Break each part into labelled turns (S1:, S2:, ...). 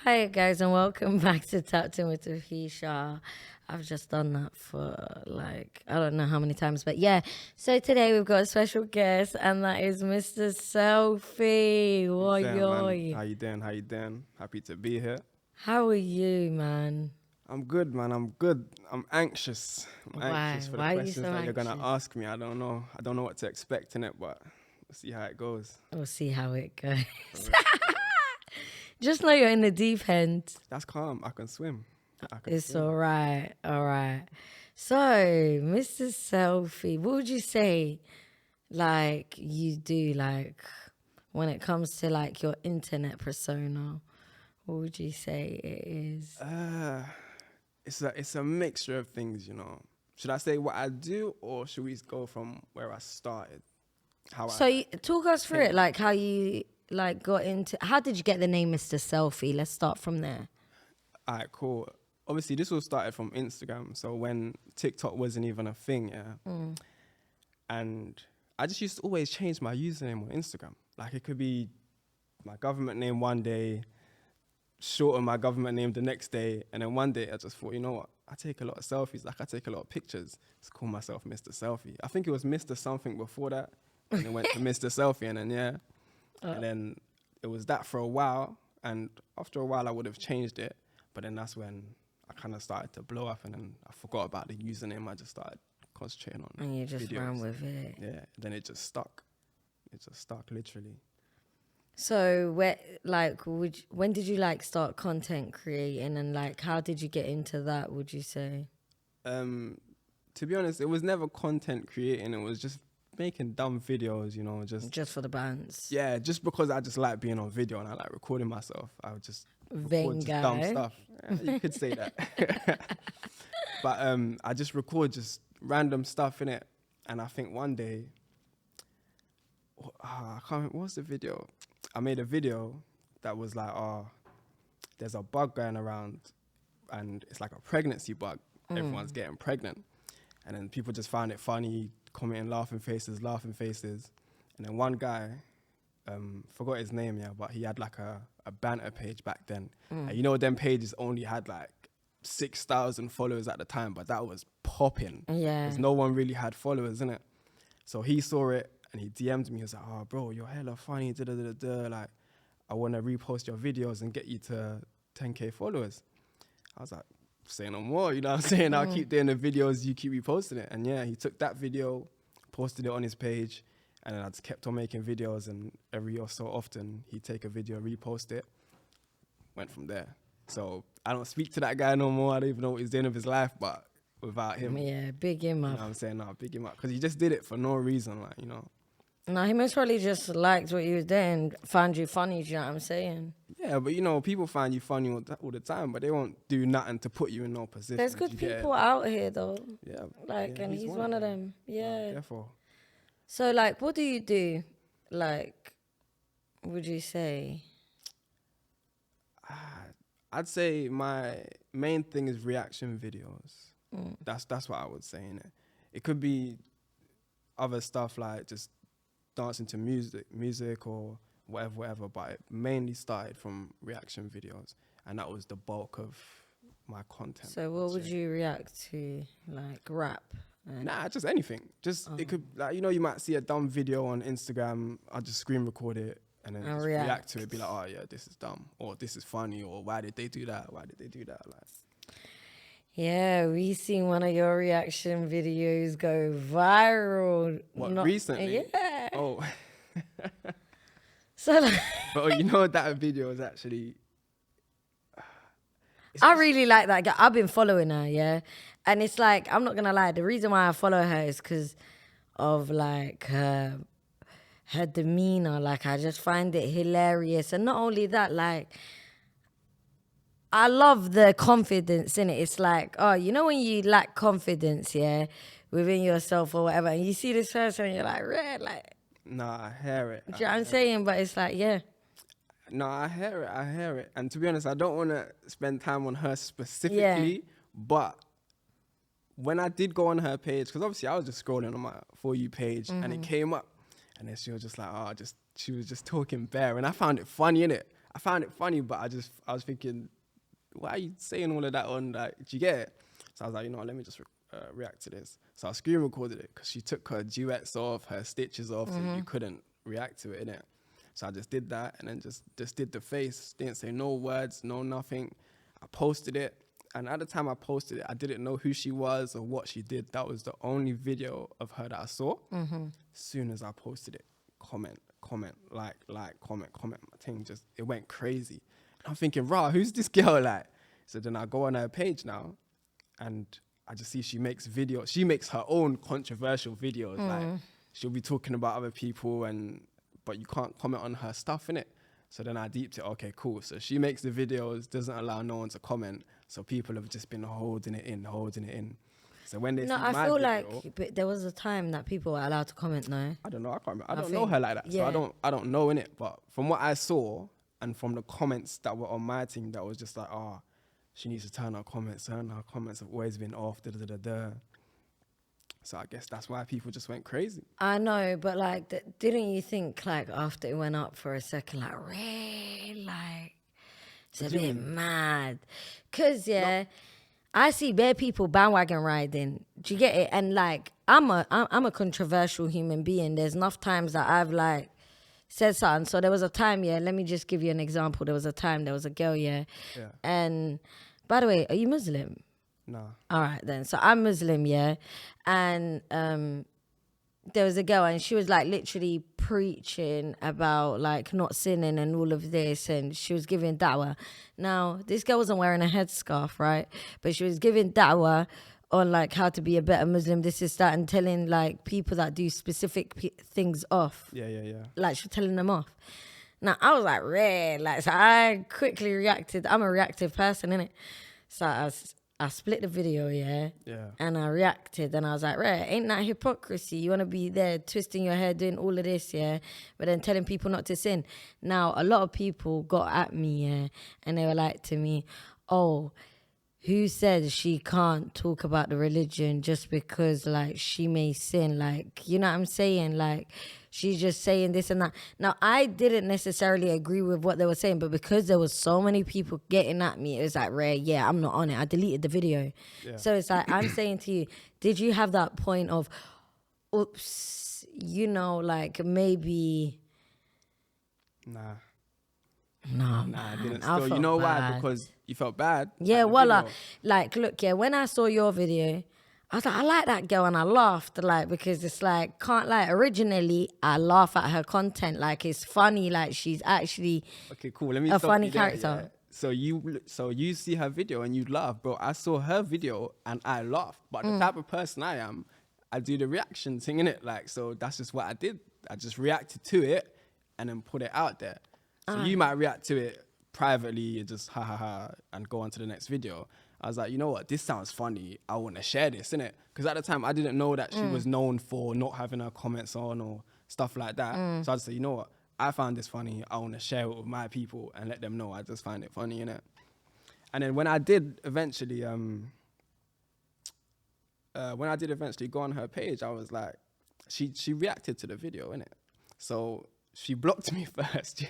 S1: Hi guys and welcome back to Tapped In with Risha. I've just done that for I don't know how many times, but yeah. So today we've got a special guest and that is Mr. Selfie.
S2: Man. How you doing? Happy to be here.
S1: How are you, man?
S2: I'm good, man. I'm good. I'm anxious. Anxious for the
S1: Why are you
S2: questions
S1: so
S2: that you're
S1: anxious?
S2: gonna ask me. I don't know. I don't know what to expect in it, but we'll see how it goes.
S1: We'll see how it goes. Just know you're in the deep end.
S2: That's calm. I can swim.
S1: It's all right. So, Mr. Selfie, what would you say you do when it comes to your internet persona? What would you say it is?
S2: It's a mixture of things, you know. Should I say what I do, or should we go from where I started?
S1: Talk us through it, how you got into. How did you get the name Mr. Selfie? Let's start from there.
S2: All right, cool. Obviously, this all started from Instagram. So when TikTok wasn't even a thing, and I just used to always change my username on Instagram. It could be my government name one day, shorten my government name the next day, and then one day I just thought, you know what? I take a lot of selfies. I take a lot of pictures. Let's call myself Mr. Selfie. I think it was Mr. something before that, and it went to Mr. Selfie, and then and then it was that for a while. And after a while, I would have changed it, but then that's when I kind of started to blow up, and then I forgot about the username. I just started concentrating on
S1: and you just
S2: videos.
S1: ran with it.
S2: Yeah, then it just stuck. It just stuck, literally.
S1: So when did you start content creating, and how did you get into that, would you say?
S2: To be honest, it was never content creating. It was just making dumb videos, you know,
S1: just for the bands.
S2: Yeah, just because I just like being on video and I like recording myself. I would just
S1: Vain
S2: record
S1: guy.
S2: dumb stuff. Yeah, you could say that. But I just record just random stuff in it. And I think one day, I can't remember, what was the video? I made a video that was there's a bug going around and it's like a pregnancy bug. Everyone's getting pregnant. And then people just found it funny, commenting laughing faces. And then one guy, forgot his name, but he had a banter page back then. And you know, them pages only had 6,000 followers at the time, but that was popping.
S1: Yeah.
S2: Because no one really had followers, innit? So he saw it and he DM'd me. He was like, "Oh, bro, you're hella funny. I want to repost your videos and get you to 10K followers." I was like, say no more, you know what I'm saying? I'll keep doing the videos, you keep reposting it. And yeah, he took that video, posted it on his page, and then I just kept on making videos, and every so often he'd take a video, repost it, went from there. So I don't speak to that guy no more. I don't even know what he's doing with his life, but without him.
S1: Yeah, big him up.
S2: You know what I'm saying? No, big him up. Because he just did it for no reason, you know.
S1: No, he most probably just liked what you was doing, found you funny, do you know what I'm saying?
S2: Yeah, but you know, people find you funny all the time, but they won't do nothing to put you in no position.
S1: There's good people out here though.
S2: Yeah.
S1: And he's one of them. Yeah.
S2: Therefore.
S1: So what do you do? Would you say?
S2: I'd say my main thing is reaction videos. That's what I would say, innit? It could be other stuff just dancing to music or whatever, but it mainly started from reaction videos, and that was the bulk of my content.
S1: So what would you react to, rap?
S2: Nah, just anything. It could, you might see a dumb video on Instagram, I'll just screen record it and then just react to it, be like, "Oh yeah, this is dumb," or "This is funny," or "Why did they do that?
S1: Yeah, we seen one of your reaction videos go viral.
S2: What, recently?
S1: Yeah.
S2: Oh.
S1: So
S2: But you know, that video is actually...
S1: I really like that girl. I've been following her, yeah. And it's I'm not going to lie, the reason why I follow her is because of her demeanor. I just find it hilarious. And not only that, I love the confidence in it. It's you know when you lack confidence, yeah, within yourself or whatever, and you see this person and you're
S2: Nah, I hear it.
S1: Do you know what I'm saying? But it's yeah.
S2: No, I hear it. And to be honest, I don't want to spend time on her specifically, but when I did go on her page, because obviously I was just scrolling on my For You page and it came up, and then she was just she was just talking bare, and I found it funny, innit? I found it funny, but I was thinking, why are you saying all of that on, like, do you get it? So I was like, you know what, let me just react to this. So I screen recorded it because she took her duets off, her stitches off, so you couldn't react to it, innit? So I just did that and then just did the face, didn't say no words, no nothing. I posted it. And at the time I posted it, I didn't know who she was or what she did. That was the only video of her that I saw. As soon as I posted it, comment, like, comment. My thing just, it went crazy. And I'm thinking, rah, who's this girl like? So then I go on her page now and I just see she makes videos. She makes her own controversial videos. Like, she'll be talking about other people but you can't comment on her stuff, innit? So then I deeped it, okay, cool. So she makes the videos, doesn't allow no one to comment. So people have just been holding it in. So when they see my
S1: I feel
S2: video,
S1: like but there was a time that people were allowed to comment, no?
S2: I don't know, I can't remember. I don't know her like that.
S1: Yeah.
S2: So I don't know, innit? But from what I saw and from the comments that were on my thing, that was just like, she needs to turn her comments on. Her comments have always been off, So I guess that's why people just went crazy.
S1: I know, but like, didn't you think like after it went up for a second, like, really, like, it's a bit mad? Cause I see bare people bandwagon riding. Do you get it? And like, I'm a controversial human being. There's enough times that I've like said something. So there was a time, let me just give you an example. There was a time, there was a girl, and by the way, are you Muslim?
S2: No.
S1: All right then. So I'm Muslim, and there was a girl and she was like literally preaching about like not sinning and all of this, and she was giving da'wah. Now this girl wasn't wearing a headscarf, right? But she was giving da'wah on like how to be a better Muslim, this is that, and telling like people that do specific things off.
S2: Yeah.
S1: Like she was telling them off. Now I was like, red. Like, so I quickly reacted. I'm a reactive person, innit? So I split the video, and I reacted, and I was like, right, ain't that hypocrisy? You want to be there twisting your hair, doing all of this, but then telling people not to sin. Now, a lot of people got at me, and they were like to me, oh, who says she can't talk about the religion just because, like, she may sin? Like, you know what I'm saying? Like, she's just saying this and that. Now, I didn't necessarily agree with what they were saying, but because there was so many people getting at me, it was like, Ray, I'm not on it. I deleted the video. Yeah. So it's like, I'm saying to you, did you have that point of, oops, like maybe...
S2: Nah,
S1: I
S2: didn't. Still, you know
S1: bad.
S2: why? Because you felt bad.
S1: Yeah, voila. Like, look, when I saw your video, I was like, I like that girl, and I laughed, like, because it's like, can't lie, originally, I laugh at her content, like, it's funny, like, she's actually
S2: okay, cool. Let me
S1: a
S2: stop
S1: funny
S2: you there,
S1: character.
S2: So you see her video and you laugh, bro. I saw her video and I laughed. But the type of person I am, I do the reaction thing, innit? Like, so that's just what I did. I just reacted to it and then put it out there. So you might react to it privately, just ha ha ha, and go on to the next video. I was like, you know what, this sounds funny. I want to share this, innit? Because at the time, I didn't know that she was known for not having her comments on or stuff like that. So I just said, you know what, I found this funny. I want to share it with my people and let them know I just find it funny, innit? And then when I did eventually, go on her page, I was like, she reacted to the video, innit? So she blocked me first,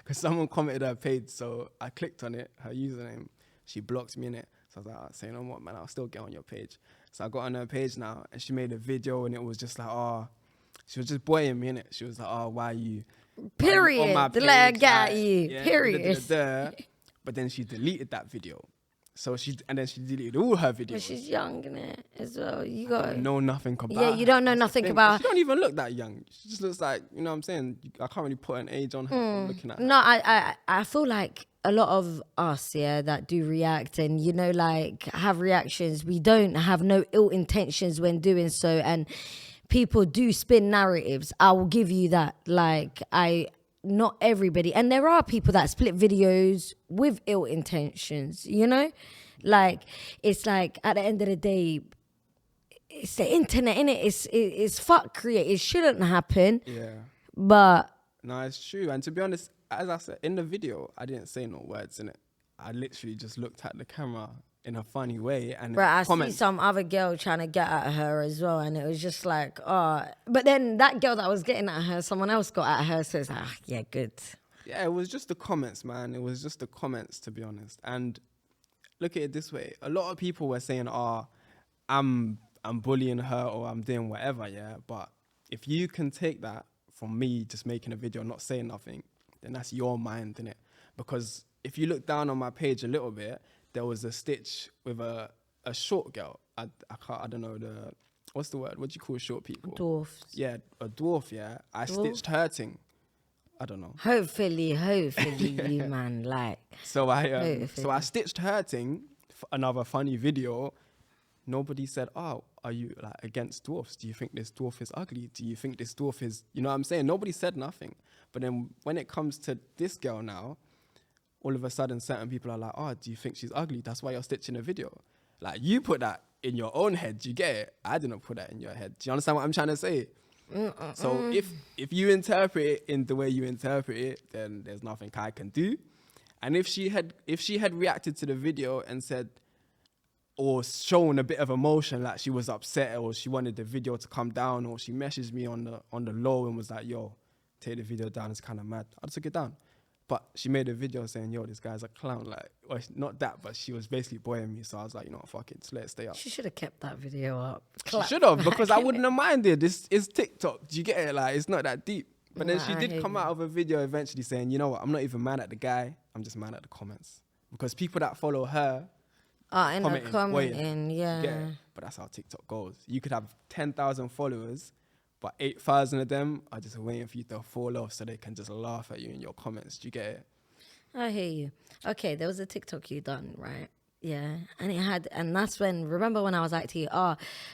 S2: because someone commented her page, so I clicked on it, her username. She blocked me in it. So I was like, say no more, man, I'll still get on your page. So I got on her page now, and she made a video, and it was just like, she was just boying me in it. She was like, why are you
S1: period,
S2: on my
S1: the
S2: page?
S1: leg got
S2: like,
S1: you, period.
S2: But then she deleted that video. So she deleted all her videos.
S1: But she's young, innit, as well. You
S2: I
S1: got
S2: don't know nothing about
S1: Yeah, you don't know nothing about...
S2: She don't even look that young. She just looks like, you know what I'm saying? I can't really put an age on her from looking at her.
S1: No, I feel like a lot of us, that do react and, like, have reactions, we don't have no ill intentions when doing so, and people do spin narratives. I will give you that. Like, not everybody, and there are people that split videos with ill intentions, like, it's like, at the end of the day, it's the internet, innit? It's fuckery. It shouldn't happen.
S2: Yeah.
S1: But
S2: no, it's true. And to be honest, as I said in the video, I didn't say no words in it. I literally just looked at the camera in a funny way, and
S1: I see some other girl trying to get at her as well, and it was just like, but then that girl that was getting at her, someone else got at her, so it's like, yeah, good.
S2: Yeah, it was just the comments, man. It was just the comments, to be honest. And look at it this way: a lot of people were saying, "Oh, I'm bullying her or I'm doing whatever." Yeah, but if you can take that from me just making a video, not saying nothing, then that's your mind, innit? Because if you look down on my page a little bit, there was a stitch with a short girl. I don't know what's the word? What do you call short people?
S1: Dwarfs.
S2: Yeah, a dwarf. Yeah, I stitched her thing. I don't know.
S1: Hopefully, you man, like.
S2: So I stitched her thing for another funny video. Nobody said, "Oh, are you like against dwarfs? Do you think this dwarf is ugly? Do you think this dwarf is?" You know what I'm saying? Nobody said nothing. But then when it comes to this girl now, all of a sudden certain people are like, "Oh, do you think she's ugly? That's why you're stitching a video." Like, you put that in your own head. Do you get it? I didn't put that in your head. Do you understand what I'm trying to say? So if you interpret it in the way you interpret it, then there's nothing I can do. And if she had reacted to the video and said, or shown a bit of emotion, like she was upset or she wanted the video to come down, or she messaged me on the low and was like, "Yo, take the video down, it's kind of mad," I took it down. But she made a video saying, "Yo, this guy's a clown." Like, well, not that, but she was basically boying me. So I was like, you know what, fuck it, just let it stay up.
S1: She should have kept that video up.
S2: She should have, because I wouldn't have minded. It's TikTok. Do you get it? Like, it's not that deep. But then she did come out of a video eventually saying, "You know what, I'm not even mad at the guy. I'm just mad at the comments." Because people that follow her
S1: in the commenting, yeah.
S2: But that's how TikTok goes. You could have 10,000 followers, but 8,000 of them are just waiting for you to fall off so they can just laugh at you in your comments. Do you get it?
S1: I hear you. Okay, there was a TikTok you done, right? Yeah. And that's when, remember when I was like to you,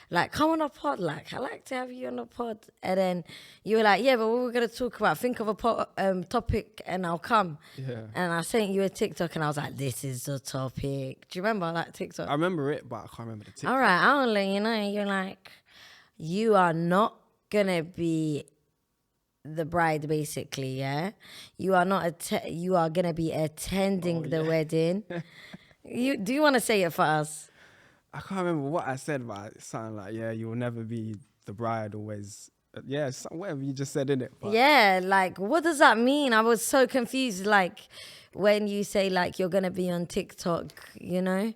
S1: like, come on a pod, like, I like to have you on a pod. And then you were like, yeah, but what we're going to talk about, think of a topic and I'll come.
S2: Yeah.
S1: And I sent you a TikTok and I was like, this is the topic. Do you remember that TikTok?
S2: I remember it, but I can't remember the TikTok.
S1: All right, I'll let you know. You're like, you are not gonna be the bride, basically, yeah. You are not. You are gonna be attending the wedding. Do you want to say it for us?
S2: I can't remember what I said, but it sounded like, yeah, you will never be the bride. Always, yeah, whatever you just said, innit? But
S1: yeah, like, what does that mean? I was so confused. Like, when you say like you're gonna be on TikTok, you know,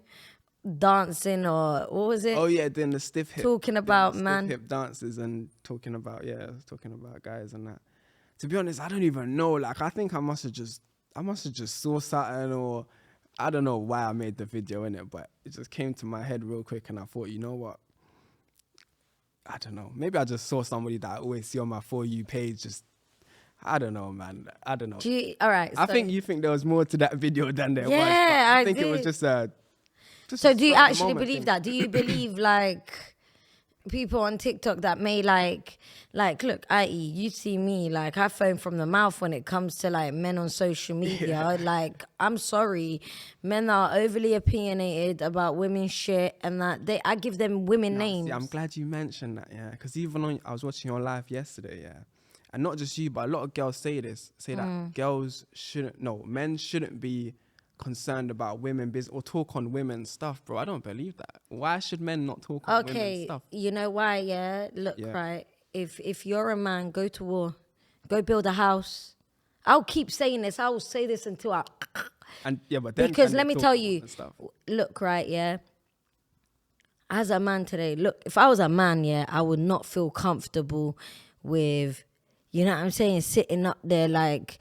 S1: dancing, or what was it?
S2: Oh yeah, doing the stiff hip,
S1: talking about
S2: stiff hip dances and talking about guys and that. To be honest, I don't even know. Like, I think I must have just saw something, or I don't know why I made the video in it, but it just came to my head real quick, and I thought, you know what? I don't know. Maybe I just saw somebody that I always see on my For You page. Just, I don't know, man. I don't know.
S1: All right.
S2: I think you think there was more to that video than there was.
S1: Yeah,
S2: I think it was just a.
S1: So do you actually believe that? Do you believe like people on TikTok that may like look, i.e. you see me, like I foam from the mouth when it comes to like men on social media. Yeah. Like, I'm sorry, men are overly opinionated about women's shit, and that I give them women names.
S2: See, I'm glad you mentioned that, yeah, because even I was watching your live yesterday, yeah, and not just you, but a lot of girls say that men shouldn't be concerned about women business or talk on women's stuff, bro. I don't believe that. Why should men not talk on women's stuff?
S1: You know why? Yeah, look, right. If you're a man, go to war, go build a house. I'll keep saying this. I will say this until I.
S2: And yeah, but then
S1: because let me tell you, look, right, yeah. As a man today, look, if I was a man, yeah, I would not feel comfortable with. You know what I'm saying? Sitting up there, like,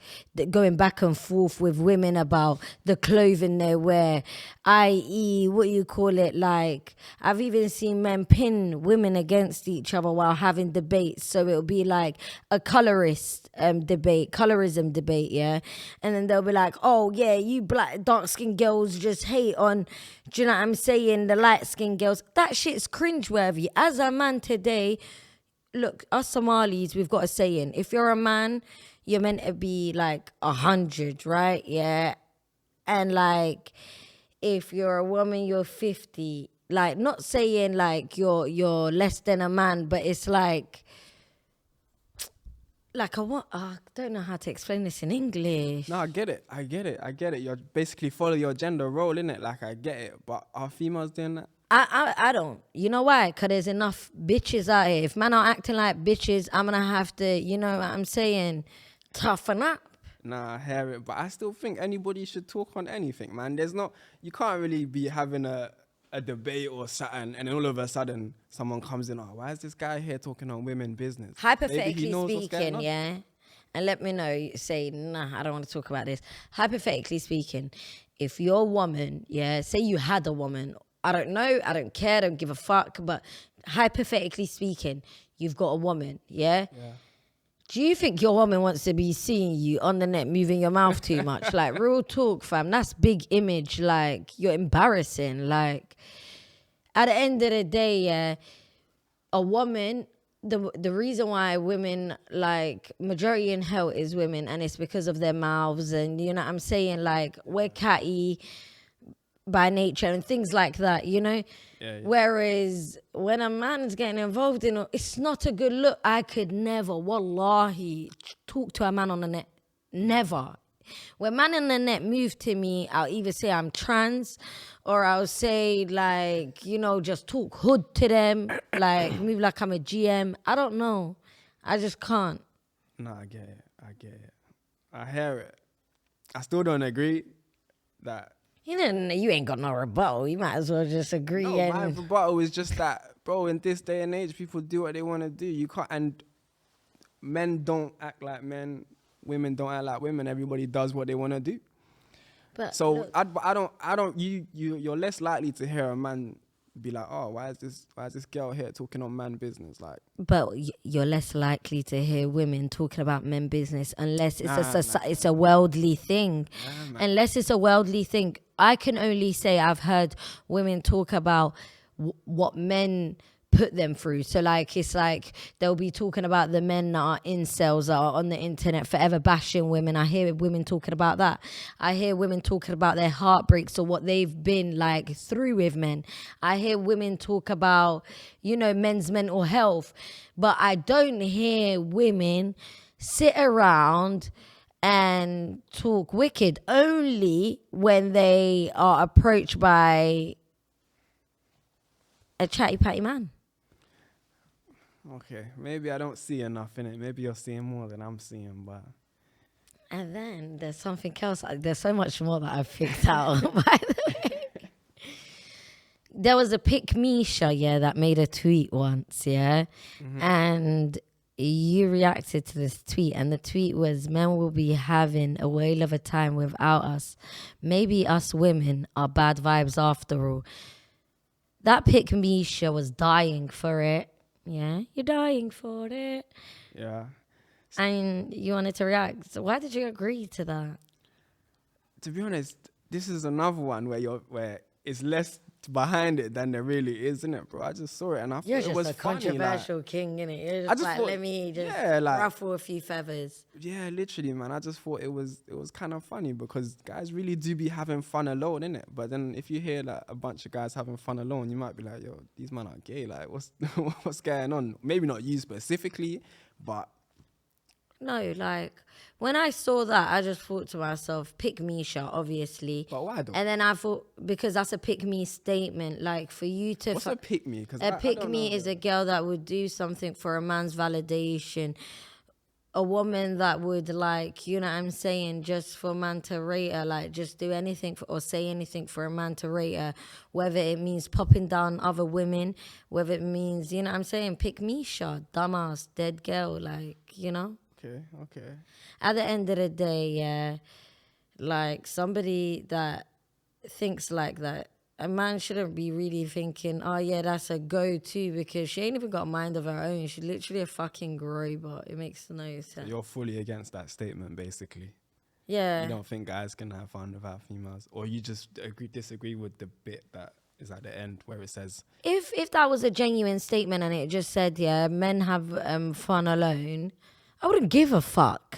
S1: going back and forth with women about the clothing they wear, i.e., what you call it, like, I've even seen men pin women against each other while having debates. So it'll be like a colorism debate, yeah? And then they'll be like, oh, yeah, you black, dark-skinned girls just hate on, do you know what I'm saying, the light-skinned girls. That shit's cringeworthy. As a man today, look, us Somalis, we've got a saying. If you're a man, you're meant to be like 100, right? Yeah. And like, if you're a woman, you're 50. Like, not saying like you're less than a man, but it's like what? I don't know how to explain this in English.
S2: No, I get it. You're basically follow your gender role, innit? Like, I get it. But are females doing that?
S1: I don't. You know why? Because there's enough bitches out here. If men are acting like bitches, I'm going to have to, you know what I'm saying, toughen up.
S2: Nah, I hear it, but I still think anybody should talk on anything, man. You can't really be having a debate or something, and then all of a sudden someone comes in, oh, why is this guy here talking on women business? Maybe he
S1: Hypothetically
S2: knows what's going
S1: speaking,
S2: on.
S1: yeah, and let me know, say, nah, I don't want to talk about this. Hypothetically speaking, if you're a woman, yeah, say you had a woman, I don't know, I don't care, I don't give a fuck, but hypothetically speaking, you've got a woman, yeah?
S2: Yeah.
S1: Do you think your woman wants to be seeing you on the net moving your mouth too much? Like, real talk, fam. That's big image. Like, you're embarrassing. Like, at the end of the day, yeah, a woman, the reason why women, like, majority in hell is women, and it's because of their mouths. And, you know what I'm saying? Like, we're catty by nature and things like that, you know?
S2: Yeah.
S1: Whereas when a man's getting involved in it, it's not a good look. I could never, wallahi, talk to a man on the net. Never. When man on the net move to me, I'll either say I'm trans, or I'll say, like, you know, just talk hood to them, like move like I'm a GM. I don't know. I just can't.
S2: Nah, I get it. I hear it. I still don't agree that.
S1: You ain't got no rebuttal. You might as well just agree.
S2: No, my rebuttal is just that, bro, in this day and age, people do what they want to do. You can't, and men don't act like men, women don't act like women. Everybody does what they want to do.
S1: But
S2: so look, you're less likely to hear a man be like, oh, why is this girl here talking on man business? Like,
S1: but you're less likely to hear women talking about men business unless it's a worldly thing. Unless it's a worldly thing. I can only say I've heard women talk about what men put them through. So, like, it's like they'll be talking about the men that are incels, that are on the internet forever bashing women. I hear women talking about that. I hear women talking about their heartbreaks or what they've been like through with men. I hear women talk about, you know, men's mental health. But I don't hear women sit around and talk wicked, only when they are approached by a chatty patty man.
S2: Okay, maybe I don't see enough in it. Maybe you're seeing more than I'm seeing, but.
S1: And then there's something else. There's so much more that I've picked out, by the way. There was a Pick Misha, yeah, that made a tweet once, yeah? Mm-hmm. And you reacted to this tweet, and the tweet was, men will be having a whale of a time without us. Maybe us women are bad vibes after all. That Pick Misha was dying for it. Yeah, you're dying for it.
S2: Yeah.
S1: And you wanted to react. So why did you agree to that?
S2: To be honest, this is another one where it's less behind it than there really is, isn't it, bro? I just saw it and I thought it was funny. You're just a controversial king, innit? You're just like, let me just ruffle a few feathers. Yeah, literally, man. I just thought it was kind of funny because guys really do be having fun alone, innit? But then if you hear like a bunch of guys having fun alone, you might be like, yo, these men are gay. Like, what's going on? Maybe not you specifically, but...
S1: No, like, when I saw that, I just thought to myself, pick Misha, obviously.
S2: But why though?
S1: And then I thought, because that's a pick me statement, like, for you to...
S2: What's a pick me?
S1: A pick me is a girl that would do something for a man's validation. A woman that would, like, you know what I'm saying, just for a man to rate her, like, just do anything or say anything for a man to rate her, whether it means popping down other women, whether it means, you know what I'm saying, pick Misha, dumbass, dead girl, like, you know?
S2: Okay.
S1: At the end of the day, yeah, like, somebody that thinks like that, a man shouldn't be really thinking, oh yeah, that's a go-to, because she ain't even got a mind of her own. She's literally a fucking robot. It makes no sense.
S2: So you're fully against that statement, basically.
S1: Yeah.
S2: You don't think guys can have fun without females, or you just disagree with the bit that is at the end where it says,
S1: if that was a genuine statement and it just said, yeah, men have fun alone, I wouldn't give a fuck.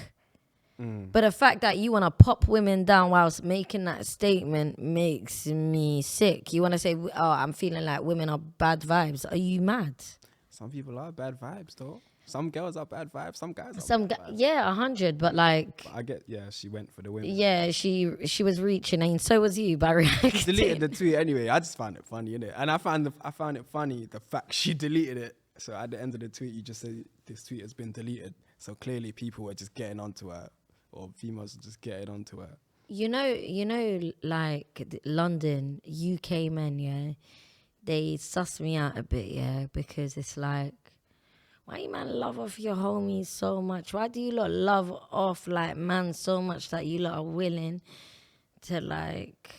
S1: But the fact that you want to pop women down whilst making that statement makes me sick. You want to say, oh, I'm feeling like women are bad vibes. Are you mad?
S2: Some people are bad vibes, though. Some girls are bad vibes. Some guys are bad vibes.
S1: Yeah, 100. But like...
S2: But I get, yeah, she went for the women.
S1: Yeah, she was reaching, and so was you by reacting.
S2: She deleted the tweet anyway. I just found it funny, innit? And I found it funny, the fact she deleted it. So at the end of the tweet, you just say, this tweet has been deleted. So clearly people were just getting onto her or females just get it onto her.
S1: Like London, UK men, yeah, they suss me out a bit, yeah, because it's like, why you man love off your homies so much? Why do you lot love off like man so much that you lot are willing to like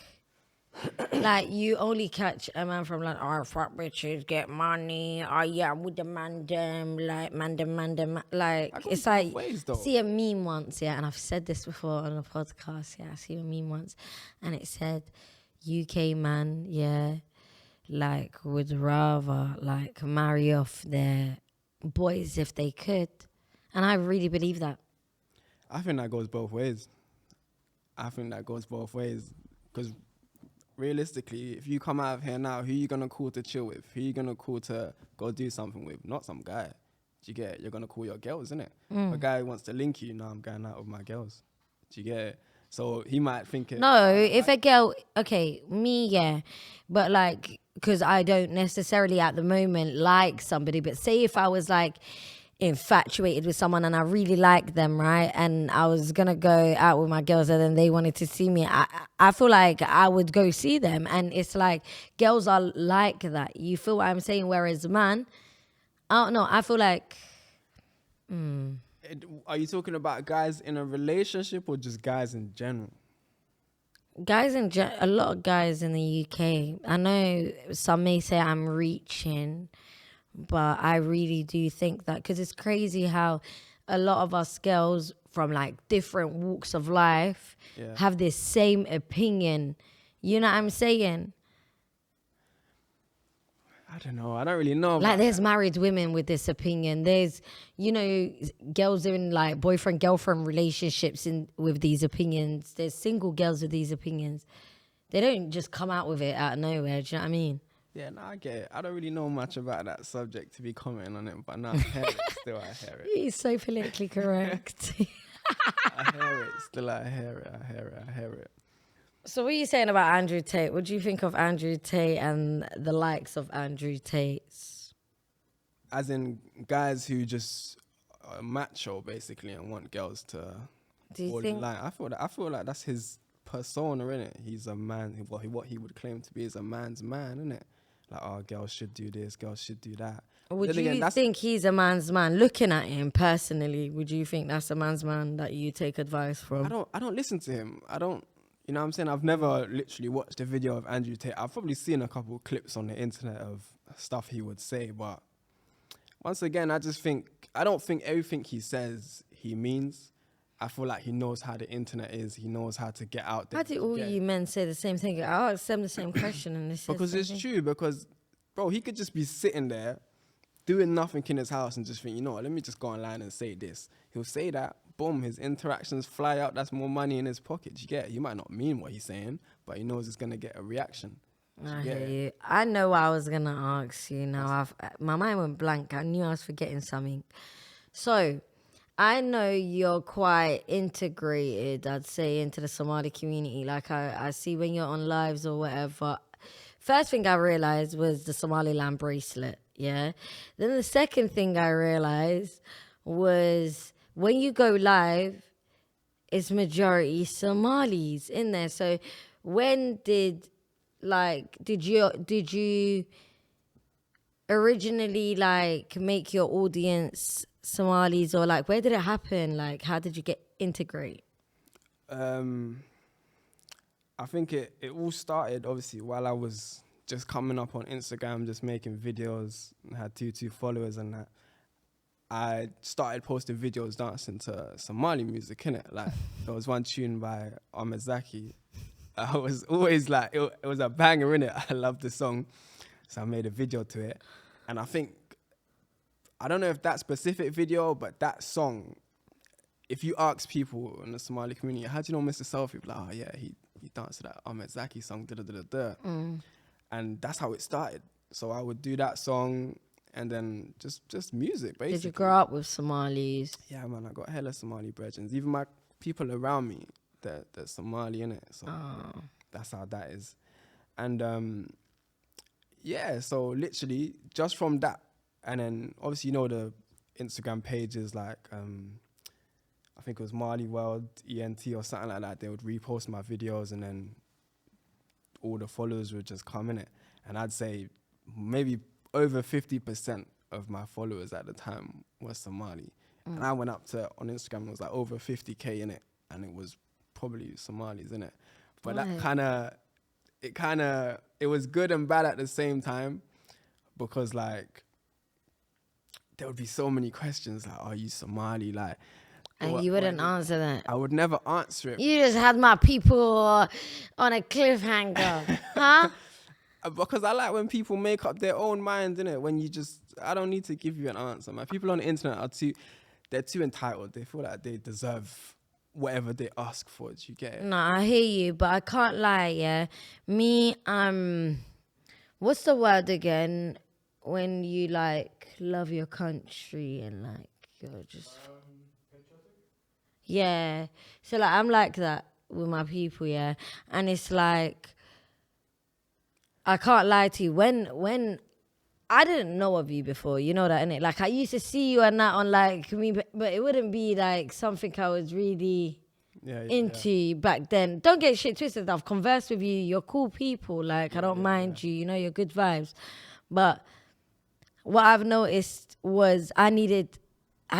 S1: you only catch a man from like, oh, fuck bitches, get money, oh yeah, I'm with the man them, like man them, like
S2: That goes
S1: it's
S2: both
S1: like,
S2: ways,
S1: I
S2: though.
S1: see a meme once, yeah, and I've said this before on a podcast, yeah, I see a meme once, and it said, UK man, yeah, like would rather like marry off their boys if they could, and I really believe that.
S2: I think that goes both ways. Because realistically, if you come out of here now, who you gonna call to chill with? Who you gonna call to go do something with? Not some guy. Do you get it? You're gonna call your girls, innit? A guy wants to link you, now I'm going out with my girls. Do you get it? So he might think it.
S1: No, if a girl, okay, me, yeah, but like, because I don't necessarily at the moment like somebody, but say if I was like infatuated with someone and I really like them, right, and I was gonna go out with my girls and then they wanted to see me, I feel like I would go see them, and it's like girls are like that. You feel what I'm saying? Whereas man, I don't know. I feel like.
S2: Are you talking about guys in a relationship or just guys in general?
S1: A lot of guys in the UK. I know some may say I'm reaching, but I really do think that, because it's crazy how a lot of us girls from like different walks of life have this same opinion. You know what I'm saying?
S2: I don't know. I don't really know.
S1: Like there's married women with this opinion. There's, girls in like boyfriend girlfriend relationships with these opinions. There's single girls with these opinions. They don't just come out with it out of nowhere. Do you know what I mean?
S2: Yeah, no, I get it. I don't really know much about that subject to be commenting on it, but now I hear it. Still, I hear it.
S1: He's so politically correct.
S2: I hear it. Still, I hear it.
S1: So what are you saying about Andrew Tate? What do you think of Andrew Tate and the likes of Andrew Tate's?
S2: As in guys who just are macho basically and want girls to
S1: Do you
S2: fall
S1: think?
S2: in line. I feel like that's his persona, innit? He's a man. What he would claim to be is a man's man, innit? Like, oh, girls should do this, girls should do that.
S1: Would
S2: Then
S1: you
S2: again,
S1: think he's a man's man? Looking at him personally, would you think that's a man's man that you take advice from?
S2: I don't listen to him. I don't. You know what I'm saying? I've never literally watched a video of Andrew Tate. I've probably seen a couple of clips on the internet of stuff he would say, but once again, I don't think everything he says he means. I feel like he knows how the internet is. He knows how to get out there.
S1: Why do all you men say the same thing? I ask them the same question, and
S2: Because it's true. Because, bro, he could just be sitting there doing nothing in his house and just think, you know what, let me just go online and say this. He'll say that. Boom, his interactions fly out. That's more money in his pocket. You get it? He might not mean what he's saying, but he knows it's going to get a reaction.
S1: I hear you. I know what I was going to ask you now. My mind went blank. I knew I was forgetting something. So, I know you're quite integrated, I'd say, into the Somali community. Like, I see when you're on lives or whatever. First thing I realized was the Somaliland bracelet, yeah? Then the second thing I realized was when you go live, it's majority Somalis in there. So when did you originally like make your audience Somalis, or like where did it happen? Like how did you get integrate?
S2: I think it all started obviously while I was just coming up on Instagram, just making videos. I had 2 followers and that. I started posting videos dancing to Somali music, innit? Like, there was one tune by Ahmed Zaki. I was always like, it was a banger, innit? I loved the song. So I made a video to it. And I think, I don't know if that specific video, but that song, if you ask people in the Somali community, how do you know Mr. Selfie? Like, oh yeah, he danced to that Ahmed Zaki song, da-da-da-da-da. And that's how it started. So I would do that song, and then just music, basically.
S1: Did you grow up with Somalis?
S2: Yeah, man, I got hella Somali brethren. Even my people around me, they're Somali, innit? So that's how that is. And yeah, so literally just from that, and then obviously, you know, the Instagram pages like I think it was Mali World, ENT or something like that. They would repost my videos and then all the followers would just come in it. And I'd say maybe over 50% of my followers at the time was Somali. And I went up to, on Instagram, it was like over 50K in it. And it was probably Somalis in it. But that it was good and bad at the same time, because like, there would be so many questions like, are you Somali? Like,
S1: and you wouldn't answer that.
S2: I would never answer it.
S1: You just had my people on a cliffhanger, huh?
S2: Because I like when people make up their own minds, innit? When you just, I don't need to give you an answer, man. People on the internet they're too entitled. They feel like they deserve whatever they ask for. Do you get it?
S1: No, I hear you, but I can't lie, yeah. Me, what's the word again? When you like love your country and like you're just yeah. So like I'm like that with my people, yeah. And it's like I can't lie to you. When I didn't know of you before, you know that, innit? Like I used to see you and that on like me, but it wouldn't be like something I was really into back then. Don't get shit twisted. I've conversed with you. You're cool people. Like I don't mind you. You know, you're good vibes. But what I've noticed was I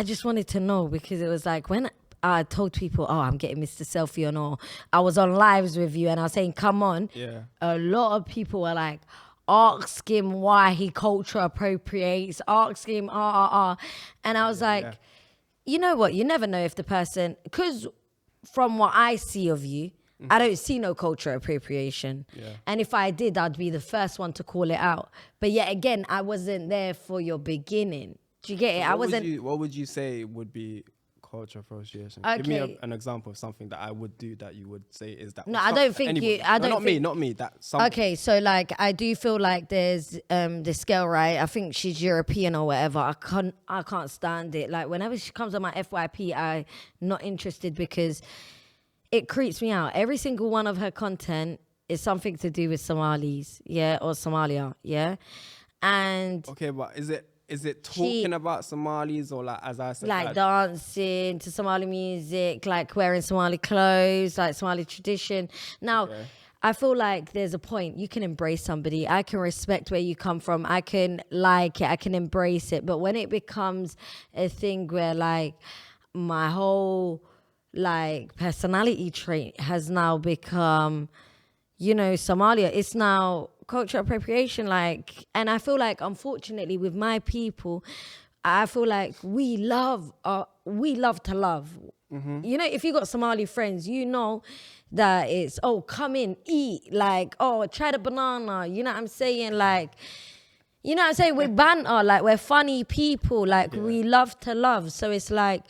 S1: just wanted to know, because it was like when I told people, oh, I'm getting Mr. Selfie and all, I was on lives with you and I was saying, come on.
S2: Yeah.
S1: A lot of people were like, ask him why he culture appropriates, ask him, And I was like, you know what? You never know if the person, because from what I see of you, I don't see no culture appropriation. Yeah. And if I did, I'd be the first one to call it out. But yet again, I wasn't there for your beginning. Do you get it?
S2: What would you say would be culture appropriation?
S1: Okay.
S2: Give me an example of something that I would do that you would say is that.
S1: No, I don't think
S2: anybody.
S1: you. I don't.
S2: Not me. That. Somebody.
S1: Okay, so like I do feel like there's this girl, right? I think she's European or whatever. I can't stand it. Like whenever she comes on my FYP, I'm not interested because it creeps me out. Every single one of her content is something to do with Somalis, yeah, or Somalia, yeah. And
S2: okay, but is it talking about Somalis, or like, as I said,
S1: like dancing to Somali music, like wearing Somali clothes, like Somali tradition. Now, I feel like there's a point. You can embrace somebody. I can respect where you come from. I can like it. I can embrace it. But when it becomes a thing where like my whole like personality trait has now become, you know, Somalia, it's now cultural appropriation, like, and I feel like unfortunately with my people, I feel like we love to love. Mm-hmm. You know, if you got Somali friends, you know that it's, oh, come in, eat, like, oh, try the banana, you know what I'm saying? Like, you know what I'm saying? We're banter, like we're funny people, like we love to love. So it's like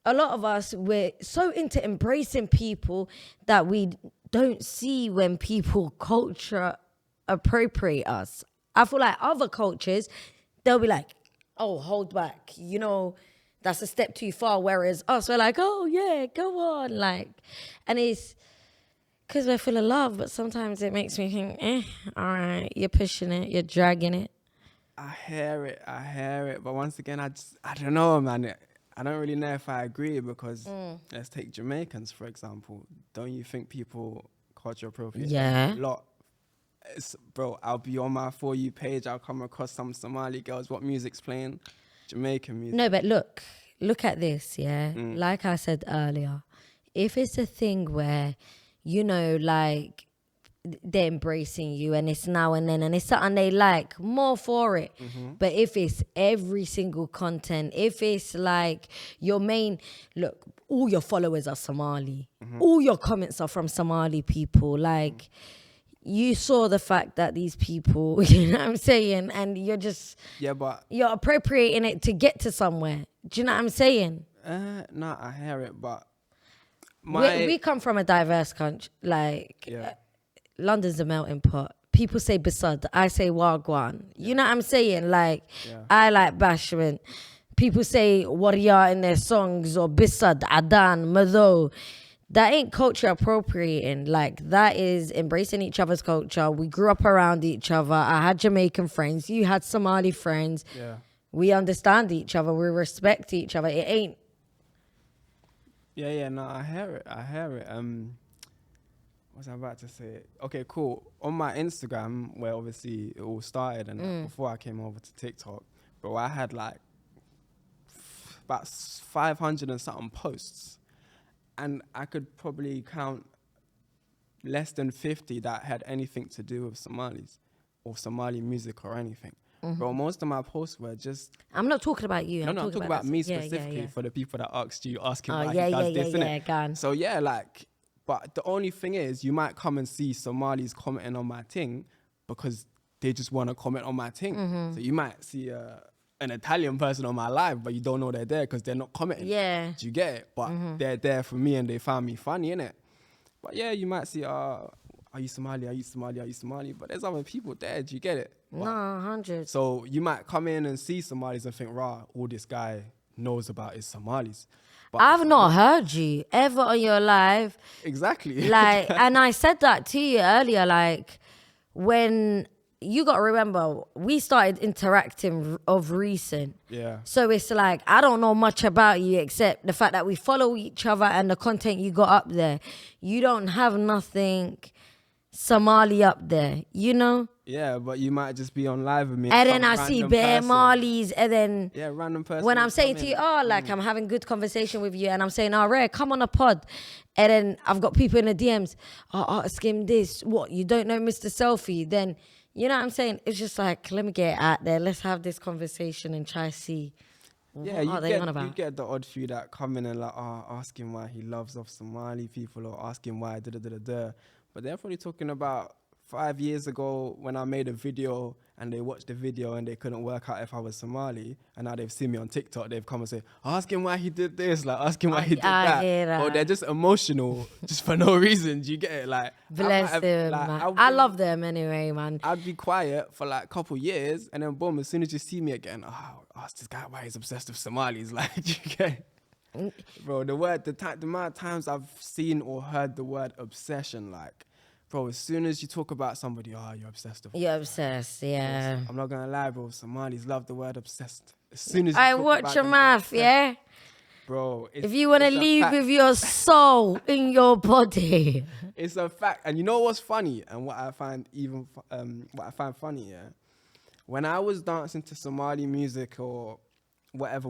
S1: a lot of us, we're so into embracing people that we don't see when people culture appropriate us. I feel like other cultures, they'll be like, oh, hold back, you know, that's a step too far. Whereas us, we're like, oh yeah, go on. Like, and it's because we're full of love, but sometimes it makes me think, all right, you're pushing it, you're dragging it.
S2: I hear it. But once again, I don't know, man. I don't really know if I agree, because let's take Jamaicans, for example. Don't you think people culture appropriate a lot? Bro, I'll be on my For You page, I'll come across some Somali girls, what music's playing? Jamaican music.
S1: No, but look at this, yeah? Like I said earlier, if it's a thing where, you know, like, they're embracing you and it's now and then and it's something they like, more for it. Mm-hmm. But if it's every single content, if it's like your main, look, all your followers are Somali, all your comments are from Somali people, like you saw the fact that these people, you know what I'm saying, and you're just,
S2: but
S1: you're appropriating it to get to somewhere. Do you know what I'm saying?
S2: No, I hear it, but
S1: we come from a diverse country, like London's a melting pot. People say Basad, I say Wagwan. You know what I'm saying? Like, I like Bashment. People say Warrior in their songs, or Bisad, Adan, Mado. That ain't culture appropriating. Like, that is embracing each other's culture. We grew up around each other. I had Jamaican friends. You had Somali friends. Yeah. We understand each other. We respect each other. It ain't
S2: Yeah, no, I hear it. What was I about to say? Okay, cool. On my Instagram, where obviously it all started, and before I came over to TikTok, bro, I had like about 500 and something posts, and I could probably count less than 50 that had anything to do with Somalis or Somali music or anything. Bro, most of my posts were just...
S1: I'm not talking about you.
S2: No, I'm talking about me
S1: Yeah,
S2: specifically,
S1: yeah.
S2: for the people that asking
S1: Oh,
S2: why
S1: yeah,
S2: he
S1: yeah,
S2: does this, innit?
S1: yeah, gone.
S2: So yeah, like, but the only thing is, you might come and see Somalis commenting on my thing because they just want to comment on my thing. So you might see an Italian person on my live, but you don't know they're there because they're not commenting.
S1: Yeah.
S2: Do you get it? But they're there for me and they found me funny, innit? But yeah, you might see, are you Somali? Are you Somali? Are you Somali? But there's other people there. Do you get it?
S1: No, 100.
S2: So you might come in and see Somalis and think, rah, all this guy knows about is Somalis. But
S1: I've not heard you ever on your live.
S2: exactly.
S1: Like, and I said that to you earlier, like, when you got to remember, we started interacting of recent.
S2: Yeah.
S1: So it's like, I don't know much about you except the fact that we follow each other and the content you got up there. You don't have nothing Somali up there, you know?
S2: Yeah, but you might just be on live with me.
S1: And then I
S2: some
S1: see
S2: random
S1: Bear
S2: person.
S1: Marleys, and then
S2: Yeah, random person.
S1: when
S2: will
S1: I'm saying
S2: come
S1: to you,
S2: in.
S1: oh, like I'm having good conversation with you, and I'm saying, oh, Rare, come on a pod. And then I've got people in the DMs, oh, ask him this. What, you don't know Mr. Selfie? Then, you know what I'm saying? It's just like, let me get it out there. Let's have this conversation and try to see
S2: Yeah,
S1: what are they on
S2: you
S1: about.
S2: get the odd few that come in and like, ask him why he loves off Somali people, or ask him why da. But they're probably talking about 5 years ago when I made a video and they watched the video and they couldn't work out if I was Somali, and now they've seen me on TikTok, they've come and say, ask him why he did this, like ask him why he did
S1: I
S2: that.
S1: hear that.
S2: Or they're just emotional just for no reason. Do you get it? Like,
S1: Bless them,
S2: like,
S1: man. I love them anyway, man.
S2: I'd be quiet for like a couple years, and then boom, as soon as you see me again, ask this guy why he's obsessed with Somalis. Like, you get it? Bro, the amount of times I've seen or heard the word obsession, like, bro, as soon as you talk about somebody, you're obsessed with.
S1: You're obsessed, yeah.
S2: I'm not gonna lie, bro. Somalis love the word obsessed. As soon as you
S1: I
S2: talk
S1: watch
S2: about
S1: your
S2: them,
S1: mouth,
S2: they're
S1: yeah?
S2: obsessed. Bro,
S1: If you want to
S2: it's a
S1: leave
S2: fact.
S1: with your soul in your body.
S2: It's a fact. And you know what's funny, and what I find funny, yeah? When I was dancing to Somali music or whatever,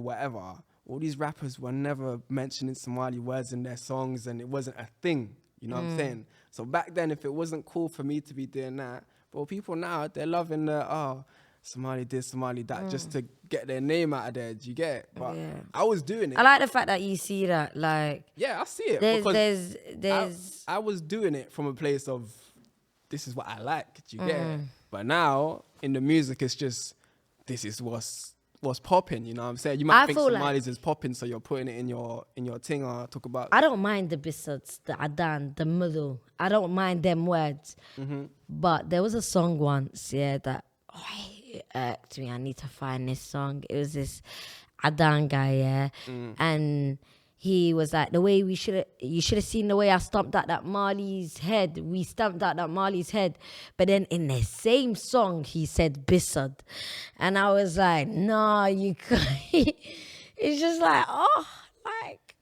S2: all these rappers were never mentioning Somali words in their songs, and it wasn't a thing. You know what I'm saying? So back then, if it wasn't cool for me to be doing that, but people now, they're loving the, Somali this, Somali that, just to get their name out of there. Do you get it? But
S1: Yeah.
S2: I was doing it.
S1: I like the fact that you see that, like,
S2: Yeah, I see it.
S1: there's
S2: I was doing it from a place of, this is what I like. Do you get it? But now, in the music, it's just, this is what's popping, you know what I'm saying? You might
S1: I
S2: think
S1: feel like-
S2: Somalis is popping, so you're putting it in your thing, or talk about...
S1: I don't mind the bisats, the adan, the middle. I don't mind them words. But there was a song once, yeah, that it irked me. I need to find this song. It was this adan guy, yeah, and he was like, you should have seen the way I stomped out that Marley's head. We stomped out that Marley's head. But then in the same song, he said bisad. And I was like, nah, you can't. It's just like, like.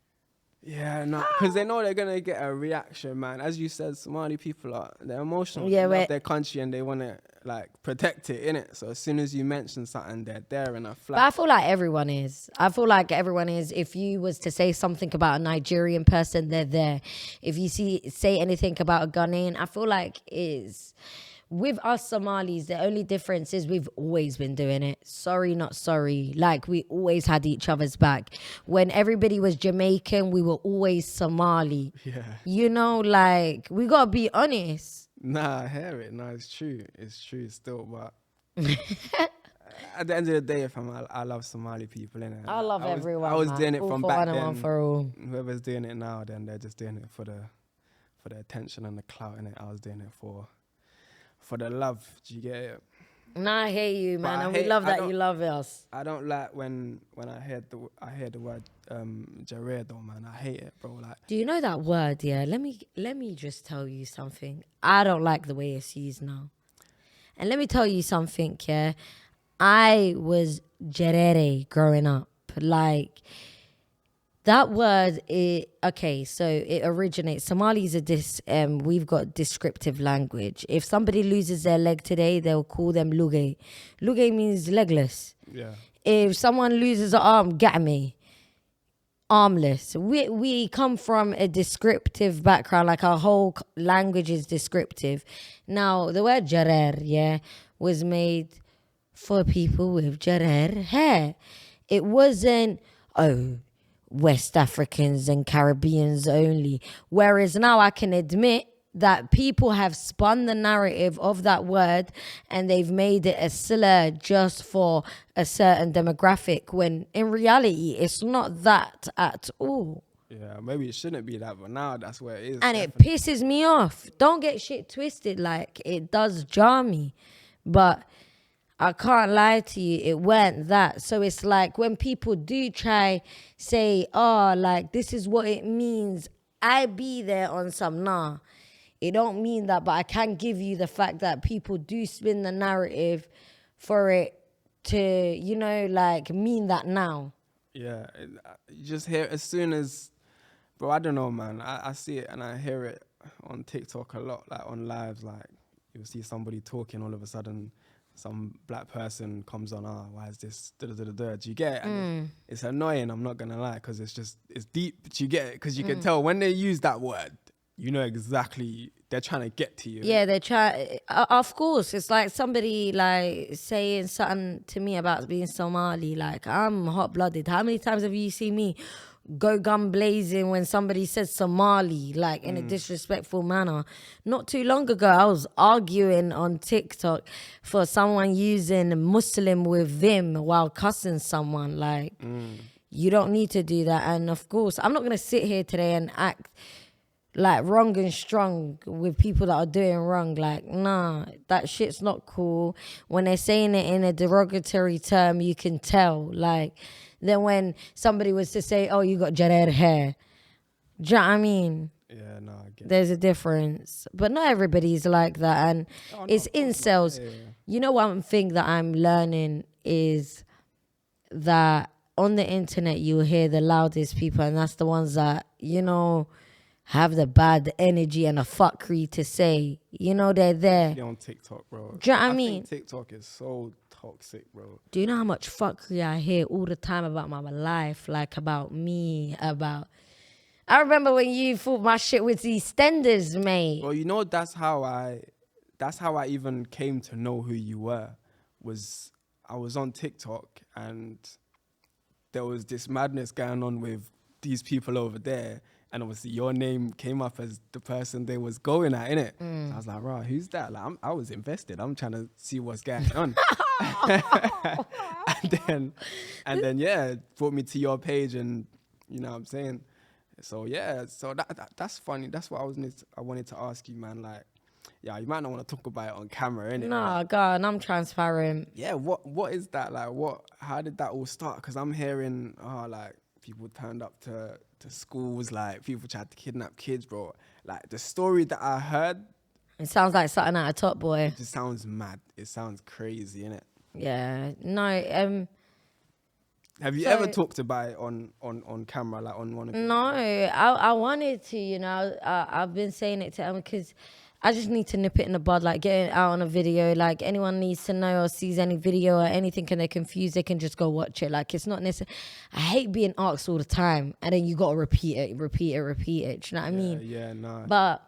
S2: Yeah, no, because they know they're going to get a reaction, man. As you said, Somali people they're emotional.
S1: Yeah,
S2: they love their country and they want to, like, protect it, innit? So as soon as you mention something, they're there in a flat.
S1: But I feel like everyone is. If you was to say something about a Nigerian person, they're there. If you say anything about a Ghanaian, I feel like is with us Somalis, the only difference is we've always been doing it. Sorry, not sorry. Like, we always had each other's back. When everybody was Jamaican, we were always Somali.
S2: Yeah.
S1: You know, like, we got to be honest.
S2: Nah, I hear it. No, it's true. It's true still, but at the end of the day, I love Somali people, innit?
S1: I love everyone.
S2: I was
S1: man.
S2: doing it
S1: All
S2: from
S1: for
S2: back
S1: one and
S2: then.
S1: one for all.
S2: Whoever's doing it now, then they're just doing it for the attention and the clout, innit? I was doing it for the love. Do you get it?
S1: No, I hear you, man,
S2: I
S1: and we
S2: hate-
S1: love
S2: I
S1: that
S2: don't-
S1: you love us.
S2: I don't like when I hear the word Jared though, man. I hate it, bro. Like,
S1: Do you know that word? Yeah, let me just tell you something. I don't like the way it's used now, and let me tell you something. Yeah, I was Jerere growing up. Like, That word, okay, so it originates. Somali's we've got descriptive language. If somebody loses their leg today, they'll call them luge. Luge means legless.
S2: Yeah.
S1: If someone loses an arm, ga'mi, armless. We come from a descriptive background, like our whole language is descriptive. Now, the word jarer, yeah, was made for people with jarer hair. It wasn't, West Africans and Caribbeans only. Whereas now I can admit that people have spun the narrative of that word and they've made it a slur just for a certain demographic, when in reality it's not that at all.
S2: Yeah, maybe it shouldn't be that, but now that's where it is.
S1: And
S2: definitely.
S1: it pisses me off. Don't get shit twisted, like it does jar me. But I can't lie to you, it weren't that. So it's like when people do try say, oh, like this is what it means, I be there on some, nah. It don't mean that, but I can give you the fact that people do spin the narrative for it to, you know, like mean that now.
S2: Yeah, you just hear as soon as, bro, I don't know, man. I see it and I hear it on TikTok a lot, like on lives, like you'll see somebody talking, all of a sudden some black person comes on, why is this, do you get it? And it's annoying, I'm not gonna lie, because it's deep, do you get it? Because you can tell when they use that word, you know exactly, they're trying to get to you.
S1: Yeah, they're trying, of course, it's like somebody like saying something to me about being Somali, like I'm hot-blooded. How many times have you seen me go gun blazing when somebody says Somali, like in a disrespectful manner? Not too long ago, I was arguing on TikTok for someone using Muslim with vim while cussing someone. Like, you don't need to do that. And of course, I'm not going to sit here today and act like wrong and strong with people that are doing wrong. Like, nah, that shit's not cool. When they're saying it in a derogatory term, you can tell. Like, then when somebody was to say, oh, you got jarer hair, do you know what I mean?
S2: Yeah, no, I get it.
S1: There's a difference. But not everybody's like that. And it's incels.
S2: Yeah.
S1: You know, one thing that I'm learning is that on the internet, you'll hear the loudest people, and that's the ones that, you know, have the bad energy and a fuckery to say. You know, they're there.
S2: On TikTok, bro.
S1: Do you know what I
S2: think
S1: mean?
S2: TikTok is so toxic, bro.
S1: Do you know how much fuckery I hear all the time about my life? Like about me, about... I remember when you thought my shit was EastEnders, mate.
S2: Well, you know, that's how I even came to know who you were. I was on TikTok and there was this madness going on with these people over there, and obviously your name came up as the person they was going at, innit? So I was like, right, who's that? Like, I was invested. I'm trying to see what's going on. and then yeah, brought me to your page, and you know what I'm saying? So yeah, so that's funny. That's what I wanted to ask you, man. Like, yeah, you might not want to talk about it on camera, innit?
S1: Nah, God, I'm transparent.
S2: Yeah, what is that? Like, how did that all start? Because I'm hearing, like, people turned up to schools, like, people tried to kidnap kids, bro. Like, the story that I heard...
S1: It sounds like something out of Top Boy.
S2: It just sounds mad. It sounds crazy, innit?
S1: Yeah, no,
S2: Have you ever talked about it on camera, like on one of your...
S1: No, I wanted to, you know. I've been saying it to them because I just need to nip it in the bud, like get it out on a video. Like anyone needs to know or sees any video or anything and they're confused, they can just go watch it. Like it's not necessary. I hate being asked all the time and then you got to repeat it. Do you know what I mean?
S2: Yeah, no.
S1: But